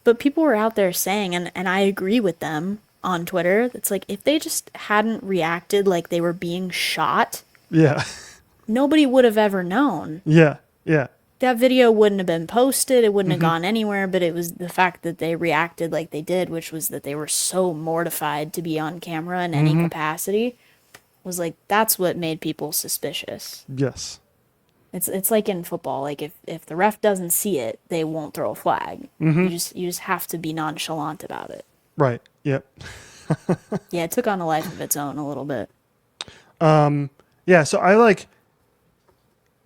But people were out there saying, and I agree with them on Twitter, it's like if they just hadn't reacted like they were being shot, nobody would have ever known. Yeah. That video wouldn't have been posted. It wouldn't have gone anywhere, but it was the fact that they reacted like they did, which was that they were so mortified to be on camera in any capacity, was like, that's what made people suspicious. Yes. It's like in football. Like if the ref doesn't see it, they won't throw a flag. You just have to be nonchalant about it. Right. Yep. Yeah, it took on a life of its own a little bit. Yeah. So I like.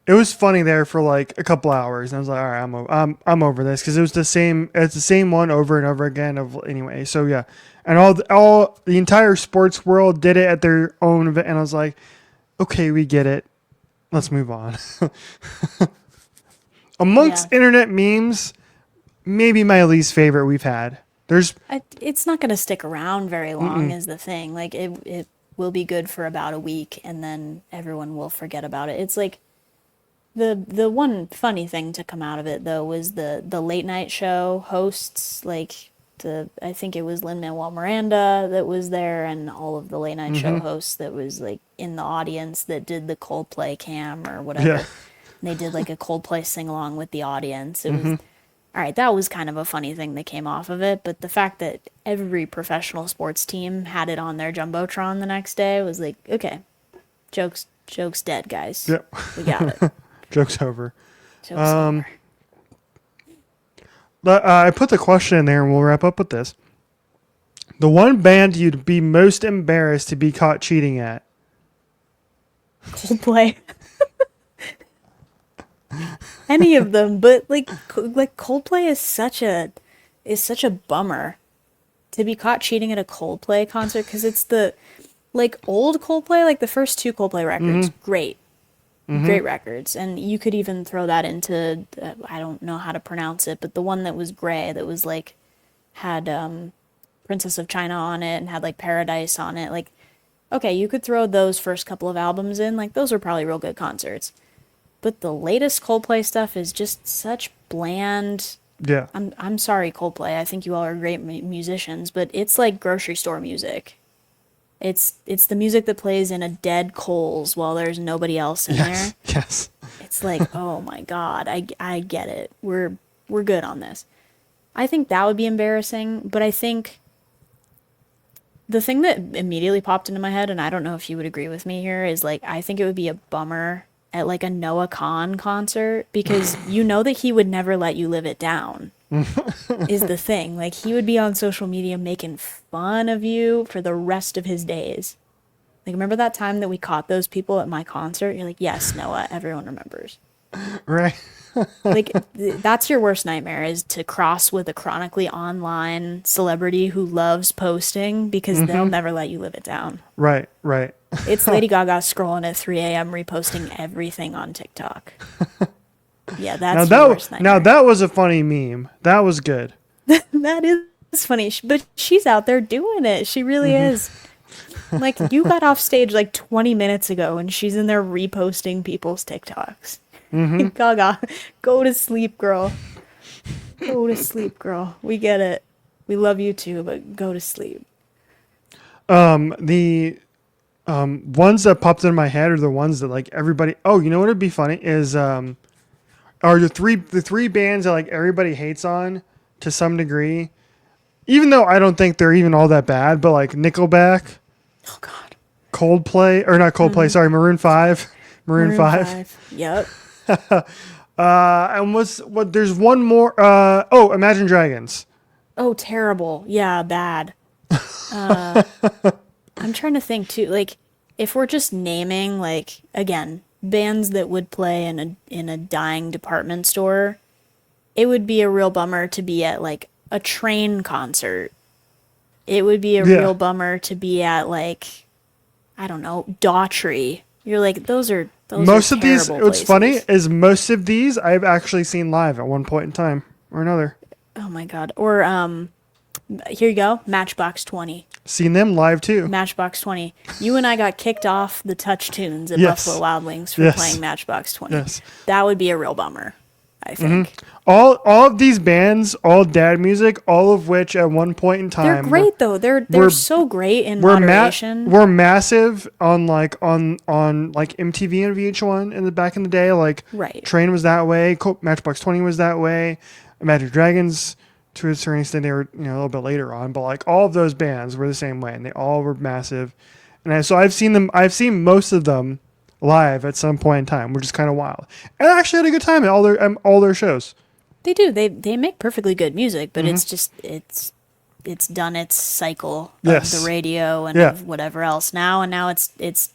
It was funny there for like a couple hours, and I was like, all right, I'm over this because it was the same. It's the same one over and over again. Anyway. So yeah, and all the entire sports world did it at their own event, and I was like, okay, we get it. Let's move on. Amongst internet memes, maybe my least favorite we've had. It's not going to stick around very long is the thing. Like it will be good for about a week and then everyone will forget about it. It's like the one funny thing to come out of it though was the late night show hosts, like I think it was Lin-Manuel Miranda that was there and all of the late night show hosts that was like in the audience that did the Coldplay cam or whatever. Yeah. And they did like a Coldplay sing along with the audience. It was all right, that was kind of a funny thing that came off of it, but the fact that every professional sports team had it on their Jumbotron the next day was like, okay, joke's dead, guys. Yep. We got it. Joke's over. Joke's over. I put the question in there and we'll wrap up with this. The one band you'd be most embarrassed to be caught cheating at? Coldplay. Any of them, but like Coldplay is such a bummer to be caught cheating at a Coldplay concert because it's the like old Coldplay, like the first two Coldplay records, great records, and you could even throw that into I don't know how to pronounce it, but the one that was gray that was like had Princess of China on it and had like Paradise on it, like okay, you could throw those first couple of albums in, like those are probably real good concerts. But the latest Coldplay stuff is just such bland. Yeah. I'm sorry, Coldplay. I think you all are great musicians, but it's like grocery store music. It's the music that plays in a dead Kohl's while there's nobody else in there. Yes. It's like, oh my God, I get it. We're good on this. I think that would be embarrassing, but I think the thing that immediately popped into my head, and I don't know if you would agree with me here, is like I think it would be a bummer at like a Noah Kahan concert because you know that he would never let you live it down is the thing. Like he would be on social media making fun of you for the rest of his days. Like remember that time that we caught those people at my concert? You're like, yes, Noah, everyone remembers. Right. Like that's your worst nightmare is to cross with a chronically online celebrity who loves posting because they'll never let you live it down. Right. It's Lady Gaga scrolling at 3 a.m. reposting everything on TikTok. Yeah, that's your worst nightmare. Now that was a funny meme. That was good. That is funny, but she's out there doing it. She really is. Like you got off stage like 20 minutes ago and she's in there reposting people's TikToks. Gaga, go to sleep, girl. Go to sleep, girl. We get it. We love you too, but go to sleep. The ones that popped in my head are the ones that like everybody. Oh, you know what would be funny is are the three bands that like everybody hates on to some degree. Even though I don't think they're even all that bad, but like Nickelback. Oh God. Coldplay or not Coldplay? Sorry, Maroon 5. Maroon 5. Yep. And what? There's one more. Imagine Dragons. Oh, terrible. Yeah, bad. I'm trying to think too. Like, if we're just naming, like, again, bands that would play in a dying department store, it would be a real bummer to be at like a Train concert. It would be a real bummer to be at like, I don't know, Daughtry. You're like, those are most of these. places. What's funny is most of these I've actually seen live at one point in time or another. Oh my God. Or here you go, Matchbox 20. Seen them live too. Matchbox 20. You and I got kicked off the Touch Tunes at Buffalo Wild Wings for playing Matchbox 20. Yes. That would be a real bummer, I think. All of these bands, all dad music, all of which at one point in time they're great though. They're so great in moderation. Were massive on like MTV and VH1 in the back in the day. Like Train was that way. Matchbox 20 was that way. Imagine Dragons to a certain extent they were a little bit later on, but like all of those bands were the same way and they all were massive. And so I've seen them. I've seen most of them live at some point in time, which is kind of wild. And I actually had a good time at all their shows. They do. They make perfectly good music, but it's just it's done its cycle of the radio and of whatever else now, and now it's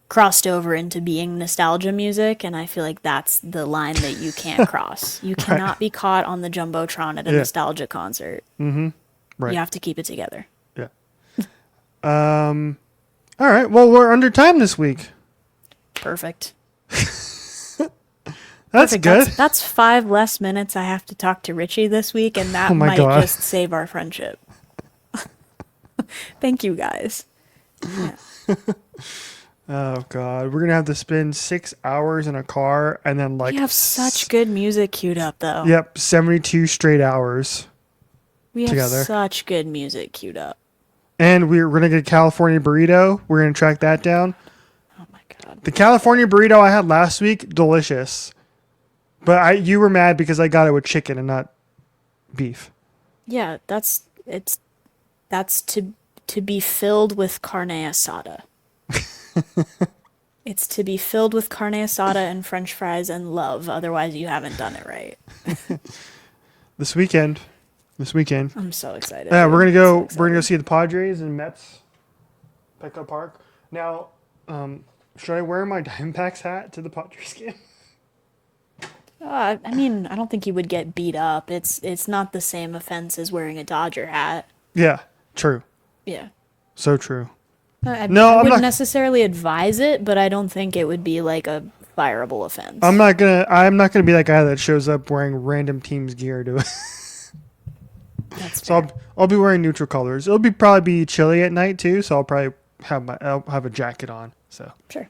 crossed over into being nostalgia music, and I feel like that's the line that you can't cross. You cannot be caught on the Jumbotron at a nostalgia concert. Right. You have to keep it together. Yeah. All right. Well, we're under time this week. Perfect. That's good. That's 5 less minutes I have to talk to Richie this week, and that might just save our friendship. Thank you, guys. Yeah. Oh, God. We're going to have to spend 6 hours in a car and then We have such good music queued up, though. Yep, 72 straight hours We have together. such good music queued up. And we're going to get a California burrito. We're going to track that down. Oh, my God. The California burrito I had last week, delicious. But you were mad because I got it with chicken and not beef. Yeah, that's to be filled with carne asada. It's to be filled with carne asada and French fries and love. Otherwise, you haven't done it right. This weekend. I'm so excited. Yeah, we're gonna go. So We're gonna go see the Padres and Mets. Petco Park. Now, should I wear my Diamondbacks hat to the Padres game? I mean, I don't think you would get beat up. It's not the same offense as wearing a Dodger hat. Yeah, true. Yeah. So true. I I'm wouldn't not necessarily advise it, but I don't think it would be like a fireable offense. I'm not gonna be that guy that shows up wearing random team's gear to it. That's So fair. I'll be wearing neutral colors. It'll probably be chilly at night too, so I'll probably I'll have a jacket on. So Sure.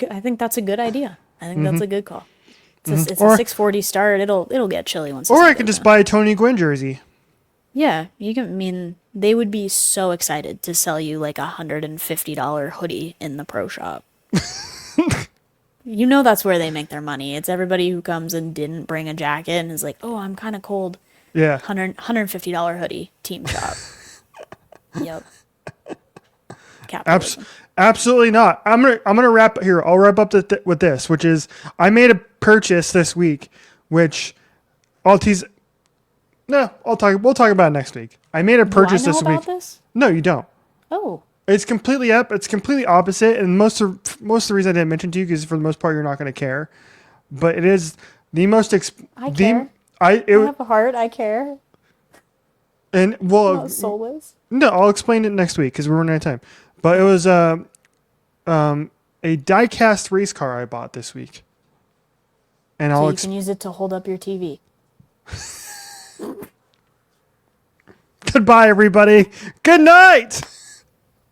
I think that's a good idea. I think that's a good call. It's a 6:40 start. It'll get chilly once. Or I could just buy a Tony Gwynn jersey. Yeah, you can. I mean, they would be so excited to sell you like $150 hoodie in the pro shop. You know that's where they make their money. It's everybody who comes and didn't bring a jacket and is like, "Oh, I'm kind of cold." Yeah. $150 hoodie, team shop. Yep. Capitalism. Absolutely not. I'm gonna wrap here. I'll wrap up with this, which is I made a purchase this week, which I'll tease. No, we'll talk about it next week. I made a purchase Do I know this about week. this? No, you don't. Oh. It's completely up. It's completely opposite, and most of the reason I didn't mention to you because for the most part you're not going to care, but it is the most. I care. I have a heart. I care. and well, Soulless. no, I'll explain it next week because we're running out of time. But it was a die-cast race car I bought this week, and So you can use it to hold up your TV. Goodbye, everybody. Good night.